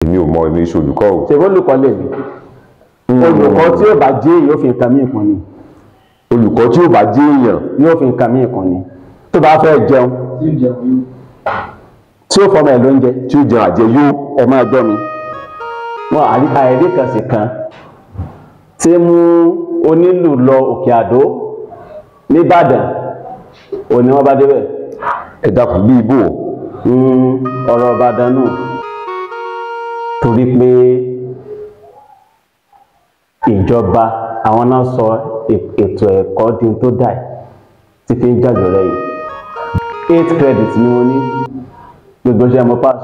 èmi ò mọ èmi iṣẹ́ olùkọ́ o. ṣe olùkọ́ lè mi olùkọ́ tí ó bá jẹ́ èèyàn yóò fi nǹkan mí ìkùn ni. Olùkọ́ tí ó bá jẹ́ èèyàn yóò fi nǹkan mí ìkùn ni. tó bá fẹ́ jẹun tí ó fọmọ ẹ̀ lóúnjẹ tí ó jẹun àjẹyó. ẹ máa gbọ́ mi. wọn àìrí kan sì kan tí mú onílù lọ Òkè Àdó nìbàdàn òní wọn bá débẹ̀. ẹ dákun bí ibò. ọ̀rọ̀ Ìbàdàn nù torí pé ìjọba àwọn náà sọ ètò ẹ̀kọ́ di tó dà tí fi ń jàjọ rẹ̀ yìí 8 credits ni wọ́n ní gbogbo ṣe mo pass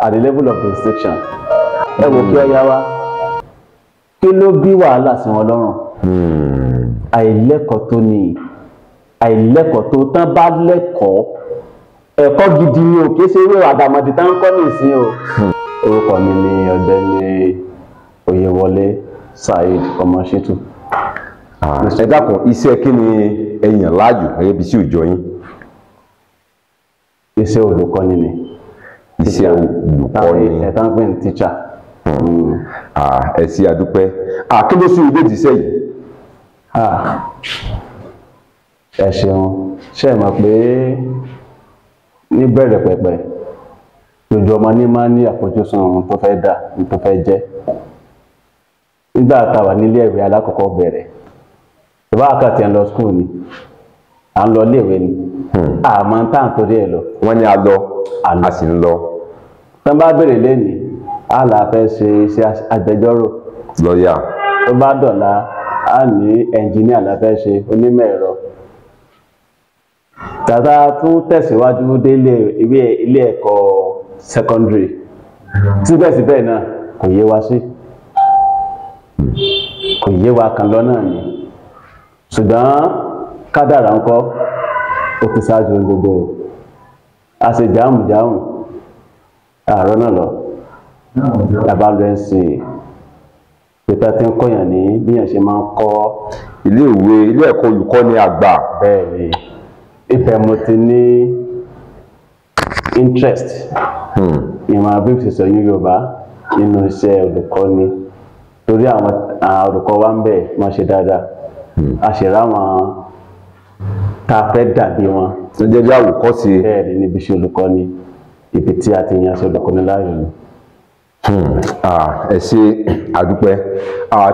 at the level of distinction. ẹ wò kí ọyá wa kí ló bí wàhálà sí wọn lọ́rùn. àìlẹ́kọ̀ọ́ tó ní àìlẹ́kọ̀ọ́ tó tán bá lẹ́kọ̀ọ́ ẹ̀kọ́ gidi ni o kì í ṣe eré àdàmọ̀dì tá ń kọ́ ní ìsín o. orúkọ mi ni Ọ̀gbẹ́ni Oyèwọlé Saheed Ọmọṣítù. ẹ dákun iṣẹ́ kí ni ẹ yàn láàyò gẹ́gẹ́ bí sí òòjọ́ yín. iṣẹ́ olùkọ́ni ni. iṣẹ́ olùkọ́ni. ẹ̀ta ń pè ní tíṣà. ẹ sí adúpẹ́. kí ló sún ilé ìdíṣẹ́ yìí. ẹ ṣeun ṣe é mọ̀ pé ní bẹ̀rẹ̀ pẹ̀pẹ̀ lójú ọmọ ní máa ń ní àfojúsùn ohun tó fẹ́ dà ohun tó fẹ́ jẹ́. nígbà tá a wà nílé ìwé alákọ̀ọ́kọ́ bẹ̀rẹ̀ ìbá àkàtì ẹ̀ ń lọ skul ni à ń lọ iléèwé ni àmọ́ tá à ń torí ẹ̀ lọ. wọ́n ní a lọ a sì ń lọ. tó bá bèrè lẹ́nìí a là fẹ́ ṣe iṣẹ́ agbẹjọ́rò. lọ́ọ̀yà. tó bá dọ̀la a ní ẹnjìníà la fẹ́ ṣe onímọ̀ ẹ̀rọ. tàtà tún tẹ̀síwájú dé ilé ẹ̀kọ́ secondary síbẹ̀síbẹ̀ náà kò yé wa sí kò yé wa kan lọ́nà ni ṣùgbọ́n kádàrá ńkọ́ ó ti ṣáájú gbogbo a ṣe jáàmù àárọ̀ náà lọ yàbá lọ ẹ̀ sí pípẹ́ tí ń kọ́yàn ní bíyàn ṣe máa ń kọ́ ilé ẹ̀kọ́ olùkọ́ni àgbà. bẹ́ẹ̀ ni ibẹ̀ mo ti ní interest ìmọ̀ bí ti sọ Yorùbá nínú iṣẹ́ olùkọ́ni torí àwọn olùkọ́ wa ń bẹ̀ wọ́n ṣe dáadáa a ṣe ráwọn tá a fẹ́ dàbí wọn. tó jẹ́ bí àwòkọ́ṣe. bẹ́ẹ̀ ni níbi iṣẹ́ olùkọ́ni ibi tí a ti yan aṣọ olùkọ́ni láàyò ni. ẹ ṣe àdúpẹ́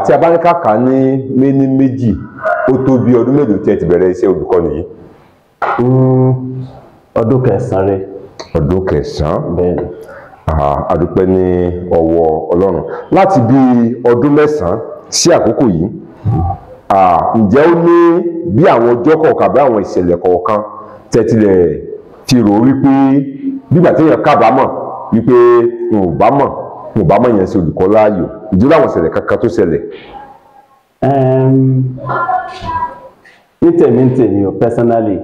tí a bá ní kàkà ní méní méjì ó tó bí ọdún mélòó tí ẹ ti bẹ̀rẹ̀ iṣẹ́ olùkọ́ni yìí. ọdún kẹsàn-án rẹ̀. ọdún kẹsàn-án. bẹ́ẹ̀ ni. àdúpẹ́ ní ọwọ́ Ọlọ́run láti bí ọdún mẹ́sàn-án sí àkókò yìí ǹjẹ́ ó ní bí àwọn ọjọ́ kọ̀ọ̀kan bí àwọn ìṣẹ̀lẹ̀ kọ̀ọ̀kan tẹ́tílẹ̀ ti rò wípé nígbà tí èèyàn kábàámọ̀ wípé n ò bá mọ̀ yẹn sí olùkọ́ láàyò ìdílé àwọn ìṣẹ̀lẹ̀ kankan tó ṣẹlẹ̀. ní tèmi o personally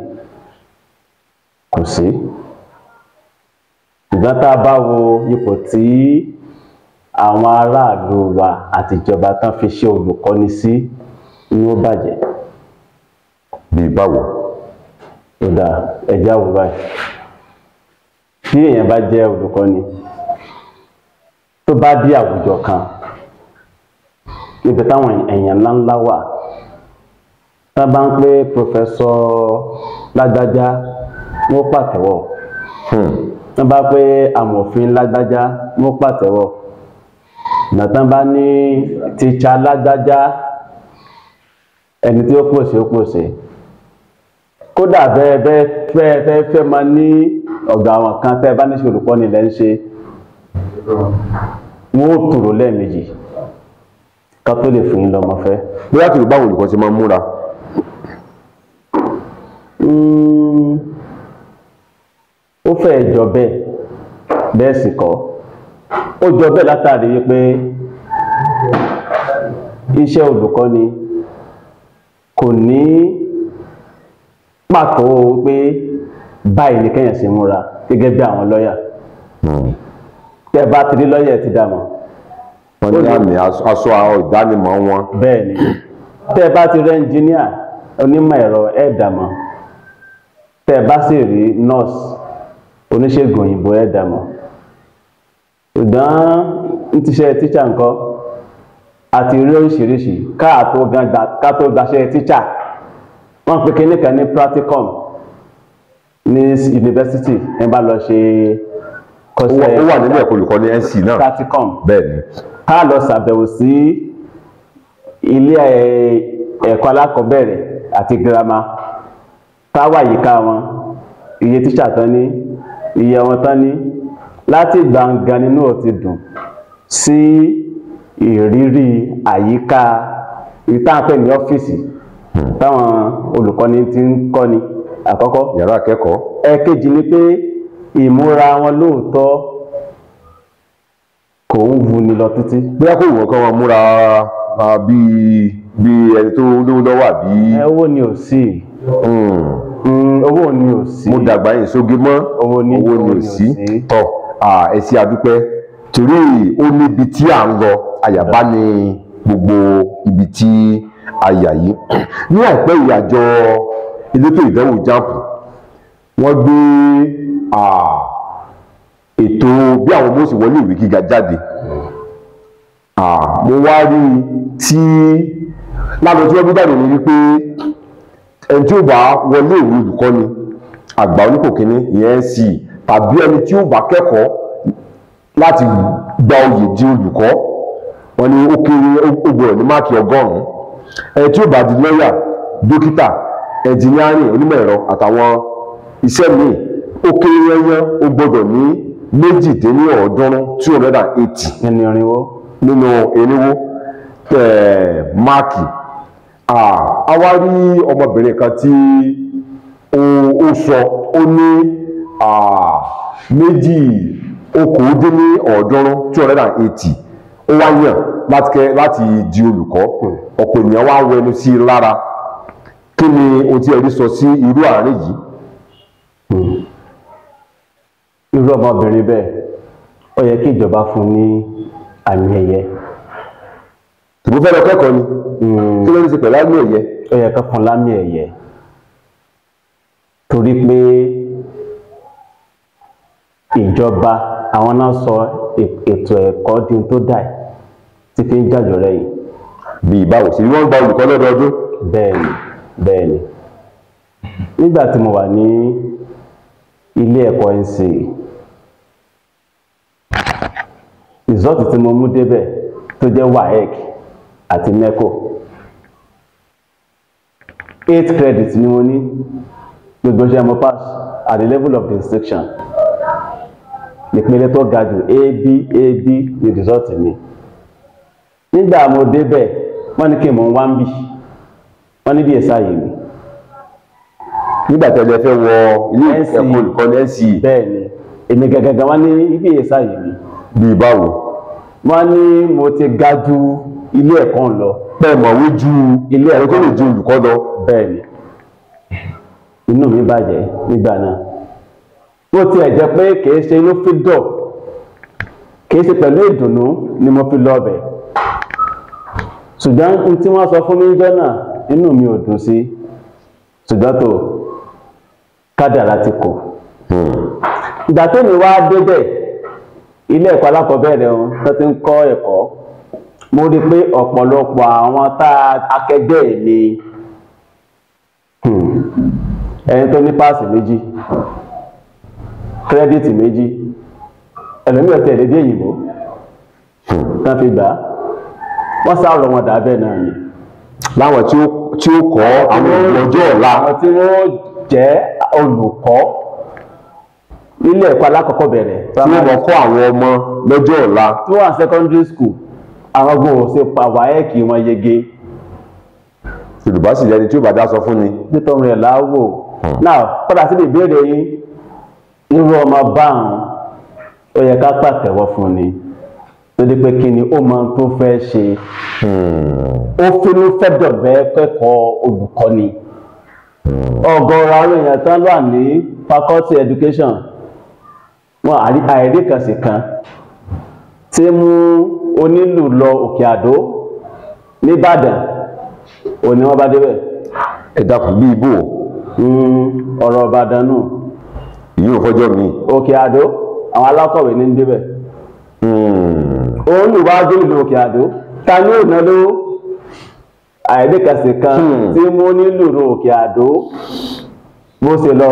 kò sí ṣùgbọ́n tá a bá wo ipò tí àwọn aráàlú wa àtijọba tán fi ṣe olùkọ́ni sí ni ó bàjẹ́. bí báwo. ó dáa ẹjẹ́ àwò báyìí bí èèyàn bá jẹ́ olùkọ́ni tó bá dé àwùjọ kan níbi táwọn èèyàn ńláńlá wà tá bá ń pé pòfẹ́sọ̀ lágbájá wọ́n pàtẹ́wọ́ tá bá pé amòfin lágbájá wọ́n pàtẹ́wọ́ nàtàn bá ní tíṣà lágbájá ẹni tí ó pòṣe kódà bẹ́ẹ̀ fẹ́ máa ní ọ̀gá àwọn kan tẹ́ bá ní ṣe olùkọ́ni lẹ́ ń ṣe wọ́n ó tòrò lẹ́ẹ̀mejì ká tó lè fún yín lọ́mọ fẹ́. bóyá kìlọ̀ báwo olùkọ́ ti máa ń múra. ó fẹ́ jọ bẹ́ẹ̀ sì kọ́ ó jọ bẹ́ẹ̀ látàrí wípé iṣẹ́ olùkọ́ni kò ní pàtó pé báyìí ní kéèyàn ṣe múra gẹ́gẹ́ bí àwọn lọ́ọ̀yà tẹ́ bá ti rí lọ́ọ̀yà ti dà mọ́. wọ́n ní àmì aṣọ ìdánimọ̀ wọn. bẹ́ẹ̀ ni tẹ́ bá ti rí ẹnjìníà onímọ̀ ẹ̀rọ ẹ̀ dà mọ́ tẹ́ bá sì rí nọ́ọ̀sì oníṣègùn òyìnbó ẹ̀ dà mọ́ ṣùgbọ́n ń tíṣẹ́ tíṣà nǹkan àti rí oríṣiríṣi ká tó gbaṣẹ́ tíṣà wọ́n pe kinní kan ní practicum ní yunifásitì ẹ bá lọ ṣe kọ́ṣẹ́ ó wà nínú ẹ̀kọ́ olùkọ́ ní NC náà practicum bẹ́ẹ̀ ni ká lọ ṣàbẹ̀wò sí ilé ẹ̀kọ́ alákọ̀ọ́bẹ̀rẹ̀ àti girama ká wà yíká wọn iye tíṣà tán ní iye wọn tán ní láti gbàngàn nínú ò ti dùn sí ìrírí àyíká ìtànpẹ̀ ní ọ́fíìsì táwọn olùkọ́ni ti ń kọ́ni àkọ́kọ́ yàrá akẹ́kọ̀ọ́ ẹ̀kejì ni pé ìmúra wọn lóòótọ́ kò ń wuni lọ títí bóyá kò wọ́n kán wọn múra bí ẹni tó lówó lọ́wọ́ àbí owó ni ò sí owó ni ò sí mo dàgbà yìí sóge mọ́ owó ni ò sí tọ́ ẹ ṣé adúpẹ́ torí ó níbi tí à ń lọ àyàbá ní gbogbo ibi tí a yà yìí ní àìpẹ́ yìí àjọ elétò ìdánwò jáàpù wọ́n gbé ètò bí àwọn ọmọ sì wọlé ìwé gíga jáde mo wá rí tí lánàá tí wọ́n gbé jáde ní wípé ẹni tí ó bá wọlé ìwé olùkọ́ni àgbà onípò kínní ìyẹn NC tàbí ẹni tí ó bá kẹ́kọ̀ọ́ láti gba oyè di olùkọ́ wọ́n ní ó kéré ó gbọ́dọ̀ ní máàkì 100 ẹni tí ó bá di lọ́yà dókítà ẹnjìnírìn onímọ̀ ẹ̀rọ àtàwọn iṣẹ́ míì ó kéré yányán ó gbọ́dọ̀ ní 280 nínú irinwó máàkì a wá rí ọmọbìnrin kan tí ó sọ ó ní 280 ó wá yàn láti di olùkọ́ ọ̀pọ̀ ènìyàn wá wẹnu sí i lára kí ni o tí ẹ rí sọ sí irú àárín yìí. irú ọmọbìnrin bẹ́ẹ̀ ó yẹ kí ìjọba fún ní àmì ẹ̀yẹ. tòbó fẹ́ lọ kẹ́kọ̀ọ́ ni kí ló ń ṣe pẹ̀lú àmì ẹ̀yẹ. ó yẹ ká fún lámì ẹ̀yẹ torí pé ìjọba àwọn náà sọ ètò ẹ̀kọ́ di tó dà tí fi ń jàjọ rẹ̀ yìí. bí ìbáwò sí wọ́n gba olùkọ́ lọ́dọọdún. bẹ́ẹ̀ni nígbà tí mo wà ní ilé ẹ̀kọ́ NC rìsọ́ọ̀tì tí mo mú débẹ̀ tó jẹ́ WAEC àti NECO 8 credits ni mo ní gbogbo ṣe mo pass at the level of distinction ìpele tó ga jù AB ní rìsọ́ọ̀tì mi nígbà mo débẹ̀ wọ́n ní kí n mọ̀ wá ń bì wọ́n ní bí ẹ̀sà yìí mi nígbà tí ẹjẹ fẹ́ wọ ilé ẹ̀kọ́ olùkọ́ ní NC. bẹ́ẹ̀ ni èmi gẹ́gẹ́ wọ́n ní ibi ẹ̀sà yìí mi. bí báwo. wọ́n ní mo ti ga ju ilé ẹ̀kọ́ lọ. bẹ́ẹ̀ mọ̀wé ju ilé ẹ̀kọ́ tó lè ju olùkọ́ lọ. bẹ́ẹ̀ ni inú mi bàjẹ́ nígbà náà bó tiẹ̀ jẹ́ pé kìí ṣe inú fi dọ̀ kìí ṣe pẹ̀lú ìdùnnú ni mo fi lọ bẹ̀ ṣùgbọ́n tí wọ́n sọ fún mi jọ náà inú mi ò dùn sí ṣùgbọ́n tó kádàrá ti kò. ìgbà tó mi wá débẹ̀ ilé ẹ̀kọ́ alákọ̀ọ́bẹ̀rẹ̀ wọn tó ti ń kọ́ ẹ̀kọ́ mo rí i pé ọ̀pọ̀lọpọ̀ àwọn akẹgbẹ́ mi ẹni tó ní páàsì méjì kírẹ́dìtì méjì ẹlòmíràn tẹ̀ lédè òyìnbó tán fi gbà á wọ́n sá ọ̀rọ̀ wọn dà bẹ́ẹ̀ náà ni. láwọn tí ó kọ́ àwọn ọjọ́ ọ̀la. àwọn tí wọ́n jẹ́ olùkọ́ nílé ẹ̀kọ́ alákọ̀ọ́kọ́ bẹ̀rẹ̀. tí wọ́n mọ̀ kọ́ àwọn ọmọ lọ́jọ́ ọ̀la. tí wọ́n wà secondary school àwọn gbòòrò ṣe pa WAEC wọn yege. Yorùbá sì lẹni tí ó bá dá sọ fún ni. nítorí rẹ̀ láwò náà padà síbi ìbéèrè yín irú ọmọ báwọn ó yẹ ká pàtẹ́wọ́ fún ni torí pé kí ni ó mọ tó fẹ́ ṣe ó finú fẹ́dọ̀ bẹ́ẹ̀ kẹ́kọ̀ọ́ olùkọ́ni ọ̀gọ̀rọ̀ àwọn èèyàn tán wà ní faculty education wọn àìríkànsì kan tí mú onílù lọ Òkè Àdó nìbàdàn òní wọn bá débẹ̀. ẹ dákun bí ibò. ọ̀rọ̀ Ìbàdàn nù. ìyóò fọjọ́ mi. Òkè Àdó àwọn alákọ̀wé ní débẹ̀. òun lù wá dé ìlú Òkè Àdó ta ní òun ló àìdíkàsí kan tí mo nílùú Òkè Àdó bó ṣe lọ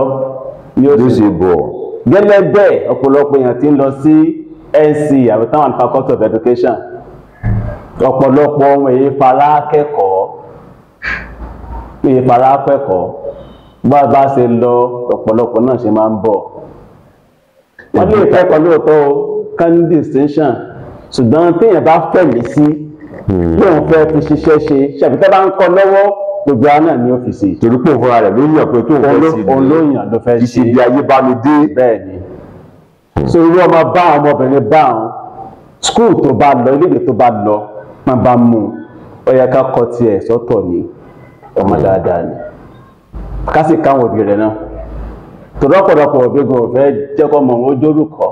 ni ó ṣe bọ̀. Gẹ́gẹ́ bẹ́ẹ̀ ọ̀pọ̀lọpọ̀ èèyàn ti ń lọ sí NC Àbẹ̀tàwọn Faculty of Education ọ̀pọ̀lọpọ̀ ohun èyí fara kẹ́kọ̀ọ́ bá ṣe lọ ọ̀pọ̀lọpọ̀ náà ṣe máa ń bọ̀. Wọ́n lè kẹ́kọ̀ọ́ lóòótọ́ kan distinction ṣùgbọ́n téèyàn bá fẹ̀mí sí lóun fẹ́ fi ṣiṣẹ́ ṣe ṣàbítẹ́ bá ń kọ́ lọ́wọ́ gbogbo àná ní ọ́fíìsì. Torí pé òun fúnra rẹ̀ ló yàn pé tó ń fẹ́ sí òun ló yàn ló fẹ́ ṣe ìṣèlú ayé bá mi dé. Bẹ́ẹ̀ ni so irú ọmọ bá àwọn ọmọbìnrin bá àwọn skul tó bá lọ iléèwé tó bá lọ máa bá mú ó yẹ ká kọ́ tiẹ̀ sọ́tọ̀ ní ọmọ dáadáa ni ká sì káwọn òbí rẹ̀ náà torí ọ̀pọ̀lọpọ̀ òbí gan fẹ́ jẹ́ kọ́ mọ̀ ó jórúkọ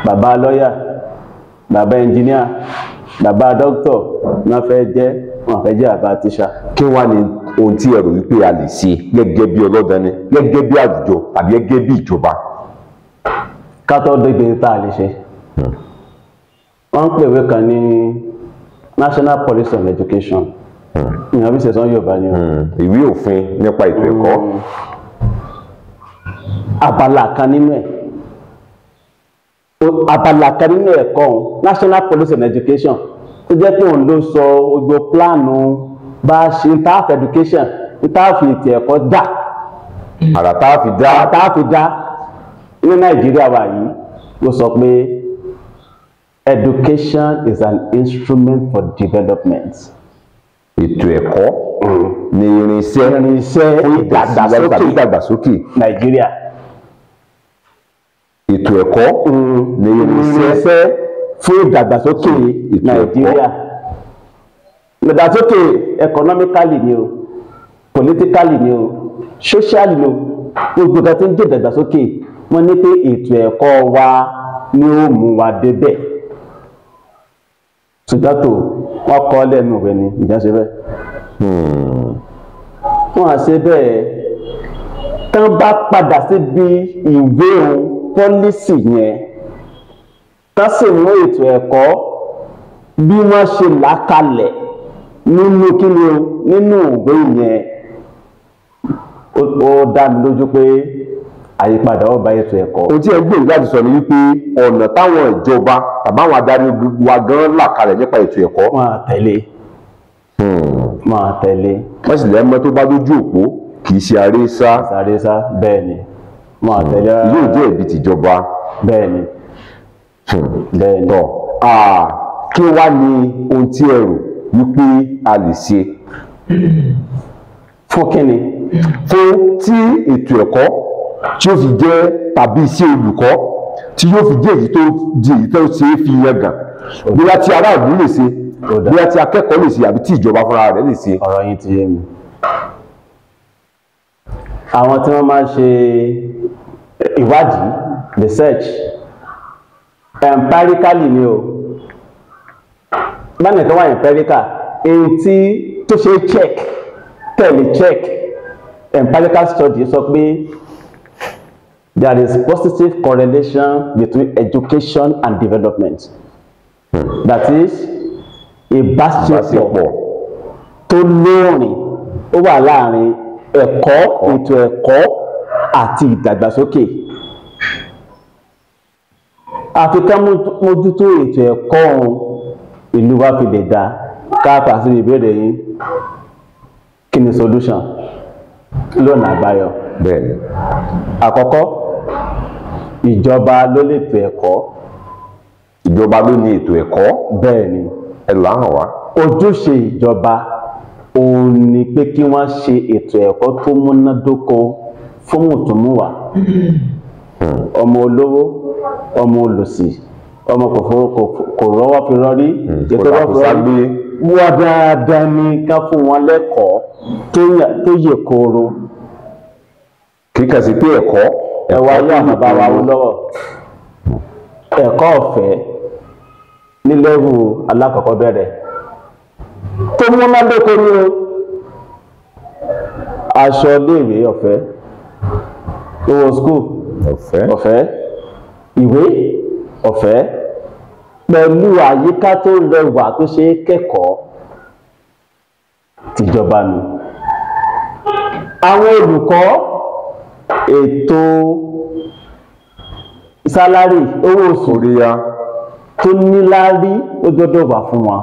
bàbá lọ́yà bàbá ẹnjìníà bàbá dókítọ̀ náà fẹ́ jẹ́ wọn fẹ́ jẹ́ àbá tíṣà. Kí wá ní ohun tí ẹ rò wípé a lè ṣe gẹ́gẹ́ bí ọlọ́dani gẹ́gẹ́ bí àwùjọ tàbí gẹ́gẹ́ bí ìjọba? Ká tó dégbé tá a lè ṣe wọ́n ń pèwé kan ní National Policy on Education ìyàn bí ṣẹ̀sán Yorùbá ni ìwé òfin nípa ètò ẹ̀kọ́. Abala kan nínú ẹ̀kọ́ National Policy on Education tó jẹ́ pé òun ló sọ gbogbo pílánù bá a ṣe staff education staff ètò ẹ̀kọ́ dà àrà tá a fi dá ní Nàìjíríà wa yìí ló sọ pé education is an instrument for development. Ètò ẹ̀kọ́ ni irinṣẹ́ fún ìdàgbàsókè Nàìjíríà. Ètò ẹ̀kọ́ ni irinṣẹ́ fún ìdàgbàsókè Nàìjíríà. Ìdàgbàsókè economically ni o, politically ni o, socially ni o, gbogbo kan tí ń jẹ́ ìdàgbàsókè wọ́n ní pé ètò ẹ̀kọ́ wa ni ó mú wa débẹ̀. Ṣùgbọ́n tó wọ́n kọ́ lẹ́nu rẹ̀ ni ìjà ṣe bẹ́ẹ̀. Wọ́n á ṣe bẹ́ẹ̀ tán bá padà síbi ìwé ohun pọ́lísì yẹn tán sì mú ètò ẹ̀kọ́ bí wọ́n ṣe là kalẹ̀ nínú kíni o nínú ìwé yẹn ó dá mi lójú pé àyípadà ó bá ètò ẹ̀kọ́. Ohun tí ẹ gbèrú láti sọ ni wípé ọ̀nà táwọn ìjọba tàbáwọn adarí wa gan là kalẹ̀ nípa ètò ẹ̀kọ́. Wọ́n á tẹ̀lé. Wọ́n sì lẹ́mọ́ tó bá dójú òpó kì í ṣe àrésá. Bẹ́ẹ̀ ni wọ́n á tẹ̀lé rárá. Yóò jẹ́ ẹ̀bi tìjọba. Bẹ́ẹ̀ ni. Tọ́ kí wá ní ohun tí ẹ rò wípé a lè ṣe fún kíni? Fún tí ètò ẹ̀kọ́ tí ó fi jẹ́ tàbí iṣẹ́ olùkọ́ tí yóò fi jẹ́ èyí tó ṣe é fi yangàn bóyá tí aráàlú lè ṣe bóyá tí akẹ́kọ̀ọ́ lè ṣe àbí tí ìjọba fúnra rẹ̀ lè ṣe. Ọ̀rọ̀ yín ti yé mi. Àwọn tí wọ́n máa ń ṣe ìwádìí research empirically ni o báyìí kan wà empirical èyí tí tó ṣe check empirical study sọ pé there is positive correlation between education and development. That is ìbáṣepọ̀ tó lóòrìn ó wà láàrin ẹ̀kọ́ ètò ẹ̀kọ́ àti ìdàgbàsókè. Àfi ká mójútó ètò ẹ̀kọ́ ìlú wa fi lè dá káàpà sí ìbéèrè yìí kí ni solution lọ́nà àbáyọ. Bẹ́ẹ̀ni. Àkọ́kọ́ ìjọba ló lè ètò ẹ̀kọ́. Ìjọba ló ní ètò ẹ̀kọ́. Bẹ́ẹ̀ni. Ẹ là hàn wá. Ojúṣe ìjọba òun ni pé kí wọ́n ṣe ètò ẹ̀kọ́ tó múnádóko fún mùtúmùwà. Ọmọ olówó, ọmọ olòṣì, ọmọ kò rọ́wọ́ fi rọ́rí, ètò rọ́wọ́ fi rọ́rí. Wọ́n dáadáa ní ká fún wọn lẹ́kọ̀ọ́ tó yè kooro. Kíkà sí pé ẹ̀kọ́. Ẹ̀wà yóò àbá wa wó lọ́wọ́. Ẹ̀kọ́ ọ̀fẹ́ ní lẹ́wù alákọ̀ọ́kọ́ bẹ̀rẹ̀ tó múnádóko ní o. Aṣọ iléèwé ọ̀fẹ́, owó skul ọ̀fẹ́, ìwé ọ̀fẹ́, pẹ̀lú àyíká tó rẹwà tó ṣe é kẹ́kọ̀ọ́ tìjọba nù. Àwọn olùkọ́ ètò sálárì owó oṣù Kóríyá. tó níláárí ó gbọ́dọ̀ wà fún wọn.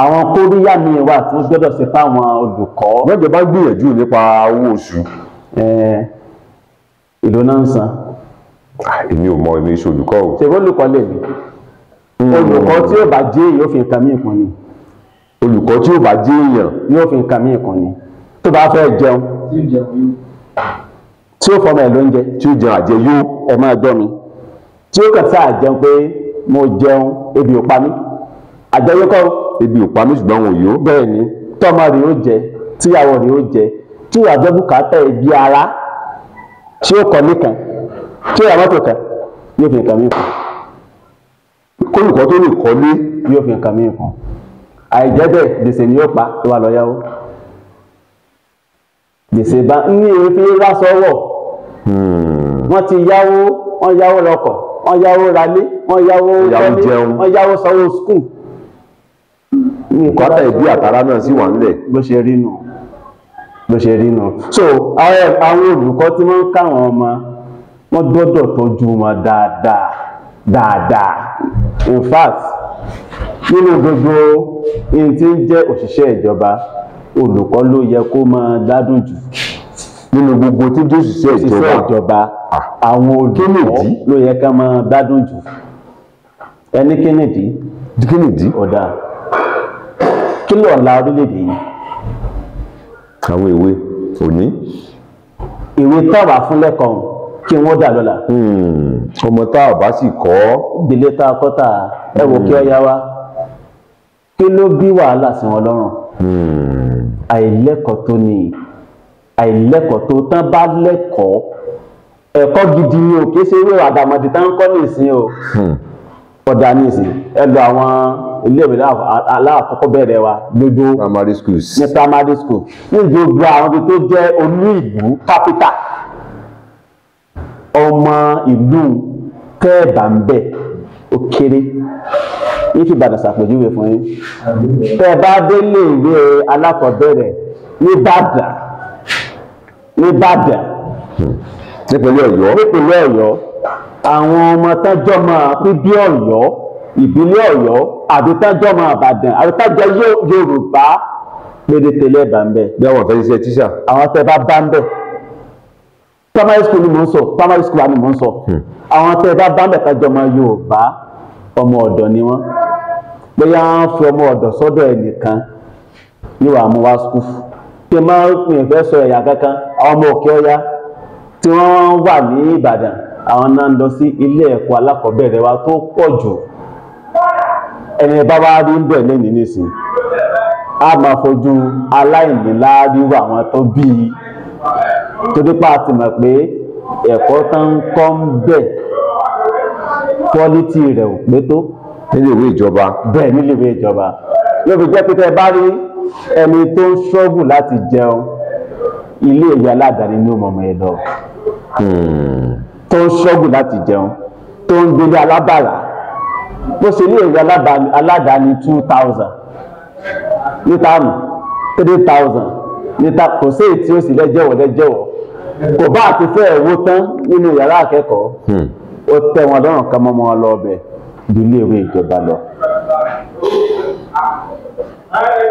Àwọn kóríyá míì wà tí wọ́n gbọ́dọ̀ ṣe fáwọn olùkọ́. Wọ́n bá gbìyànjú nípa owó oṣù. Ìlú náà ń san. Èmi ò mọ èmi iṣẹ́ olùkọ́ o. Ṣé olùkọ́ lè ní? Olùkọ́ tí ó bá jẹ́ èèyàn yóò fi nǹkan míì kún ni. Olùkọ́ tí ó bá jẹ́ èèyàn yóò fi nǹkan míì kún ni. Tó bá fẹ́ jẹun tí ó fọmọ ẹ̀ lóúnjẹ tí ó jẹun àjẹyó. ẹ máa gbọ́ mi, tí ó kàn sáà jẹun pé mo jẹun ebi ò pa mí, àjẹyó kọ́. Ebi ò pa mí ṣùgbọ́n wọn ò yó. Bẹ́ẹ̀ ni tọ́mọ rẹ̀ ó jẹ, tíyàwó rẹ̀ ó jẹ, tí ìwà jẹ́ bùkátà ẹbí ara tí ó kọ́ nìkan tí ó yà mọ́tò kan yóò fi nǹkan míì kún. Kólùkọ́ tó lè kọ́lé yóò fi nǹkan míì kún. Àìjẹ́ bẹ́ẹ̀ gbèsè ni yóò pa tó wà lọ yáwó. Gbèsè bá ní èéfín wá sọ́wọ́. Wọ́n ti yáwó, wọ́n yáwó lọ́kọ̀, wọ́n yáwó ralé, wọ́n yáwó jẹun, wọ́n yáwó sanwó skul. Bùkátà ẹbí àtàrà náà sì wà nílẹ̀. Bó ṣe rí nù. Bó ṣe rí nù. So àwọn olùkọ́ tí wọ́n ń káwọn ọmọ wọ́n gbọ́dọ̀ tọ́jú wọn dáadáa dáadáa. In fact nínú gbogbo ohun tí ń jẹ́ òṣìṣẹ́ ìjọba olùkọ́ ló yẹ kó máa gbádùn jù. Nínú gbogbo tí ń jẹ́ òṣìṣẹ́ ìjọba àwọn olùkọ́ ló yẹ ká máa gbádùn jù. Ẹni Kennedy ọ̀dà kí ló ọ̀la orílẹ̀-èdè yìí? Àwọn ìwé òní. Ìwé táwa fún lẹ́kọ̀ọ́ kí wọ́n dà lọ́la. Ọmọ tá a bá sì kọ́. Ìdílé tá a kọ́ tà ẹ wò kí ọ yá wa. Kí ló bí wàhálà sí wọn lọ́rùn? Àìlẹ́kọ̀ọ́ tó ní àìlẹ́kọ̀ọ́ tó tán bá lẹ́kọ̀ọ́ ẹ̀kọ́ gidi ni o kì í ṣe irú àdàmọ̀dì tá ń kọ́ ní ìsìn o. Ọ̀dà ní ìsìn ẹ lọ àwọn iléèwé aláàkọ́kọ́ bẹ̀rẹ̀ wa gbogbo primary schools. Ní primary school ní gbogbo àwọn ibi tó jẹ́ olú ìlú capital ọmọ ìlú tẹ́ẹ̀bà ń bẹ̀ ó kéré ní fi Ìbàdàn ṣàpèjúwe fún yín. Tẹ́ bá délé ìwé alákọ̀ọ́bẹ̀rẹ̀ n'Íbàdàn nípínlẹ̀ Ọ̀yọ́ àwọn ọmọ tájọ́ máa pín bí Ọ̀yọ́ ìbílẹ̀ Ọ̀yọ́ àbí tájọ́ máa Ìbàdàn àbí tájọ́ Yorùbá péréte lẹ́ẹ̀bà ń bẹ̀. Bí àwọn fẹ́ ṣiṣẹ́ tíṣà. Àwọn tẹ́ bá ń bẹ̀ primary school ni mò ń sọ primary school ni mò ń sọ. Àwọn tẹ́ bá ń bẹ̀ tájọ́ máa Yorùbá ọmọ ọ̀dọ̀ ni wọ́n. Bóyá wọ́n fi ọmọ ọ̀dọ̀ sọ́dọ̀ ẹnìkan yóò wá mú wá skul. Tí máa ń pín ìfẹ́ sọ ẹ̀yà kankan àwọn ọmọ Òkè Ọya tí wọ́n wà ní Ìbàdàn àwọn náà ń lọ sí ilé ẹ̀kọ́ alákọ̀ọ́bẹ̀rẹ̀ wa tó pọ̀ jù. Ẹni bá wá rí ń bẹ̀ lẹ́yìn nísìn a máa fojú aláìníláárí wà àwọn tó bí i torí pa àti mọ̀ pé ẹ̀kọ́ tó ń kọ́ ń bẹ̀ quality rẹ̀ ò pé tó. Nílé ìwé ìjọba. Bẹ́ẹ̀ nílé ìwé ìjọba ló fi jẹ́ pé tẹ́ bá rí ẹni tó ń ṣọ́gù láti jẹun ilé ìwé aládàáni ní ọmọ ẹ̀ lọ. Tó ń ṣọ́gù láti jẹun tó ń gbélé alábàárà bó ṣe ilé ìwé aládàáni 2000 ní táàmù 3000 níta kò sí èyí tí ó sì lẹ́jẹ̀wọ̀ kò bá àti fẹ́ ẹ̀wọ́ tán nínú yàrá akẹ́kọ̀ọ́ ó tẹ́ wọn lọ́rùn ká mọ́ wọn lọ ọbẹ̀ ju ilé ìwé ìjọba lọ.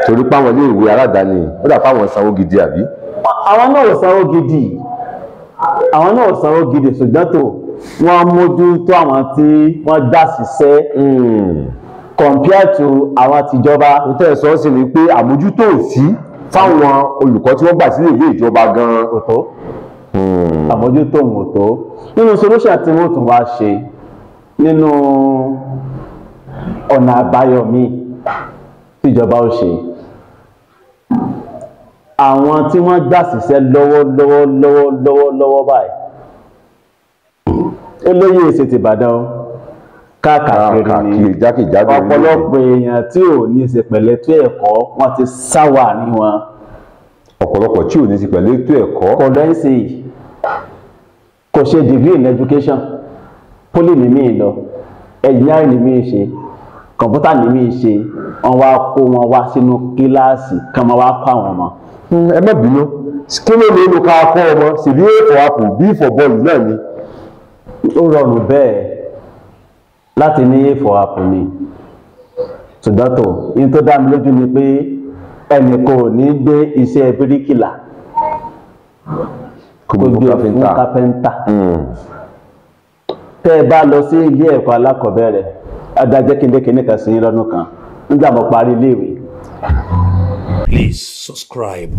Torí páwọn ilé ìwé aládàáni ó dà fáwọn sanwó gidi àbí? Àwọn náà sanwó gidi ṣùgbọ́n tó wọ́n mójútó àwọn tí wọ́n gbà síṣẹ́ compare to àwọn tìjọba. Nítorí sọ sí ni pé àmójútó ò sí fáwọn olùkọ́ tí wọ́n gbà sílé ìwé ìjọba gan-an. Kò tó àmójútó ò tó nínú solution tí wọ́n tún wá ṣe nínú ọ̀nà àbáyọ míì tíjọba ó ṣe àwọn tí wọ́n gbà síṣẹ́ lọ́wọ́ báyìí eléyìí èsì ti Ìbàdàn káàkiri ni jákèjádò ọ̀pọ̀lọpọ̀ èèyàn tí ò ní ṣe pẹ̀lú ètò ẹ̀kọ́ wọ́n ti sáwà ní wọn. Ọ̀pọ̀lọpọ̀ tí ò ní ṣe pẹ̀lú ètò ẹ̀kọ́. Kò lẹ́sì kò ṣe degree in education poli ní míì lọ engineering ni mi ṣe kọ̀ǹpútà ni mi ṣe wọ́n wá kó wọn wá sínú kíláàsì kan máa wá kọ́ àwọn ọmọ. ẹ má bínú kí ló lè lo ká kọ́ ọmọ ṣèbí A for apple B for ball náà ni. ó rọrùn bẹ́ẹ̀ láti ní A for apple ni ṣùgbọ́n tó ní tó dá mi lójú ni pé ẹnì kò ní gbé iṣẹ́ bíríkìlà kó gbé fún kápẹ́ńtà. tẹ́ ẹ bá lọ sí ilé ẹ̀kọ́ alákọ̀ọ́bẹ̀rẹ̀ adájẹ́ kíndékíndé kan sí lọ́dún kan nígbà mo parí iléèwé. Please subscribe.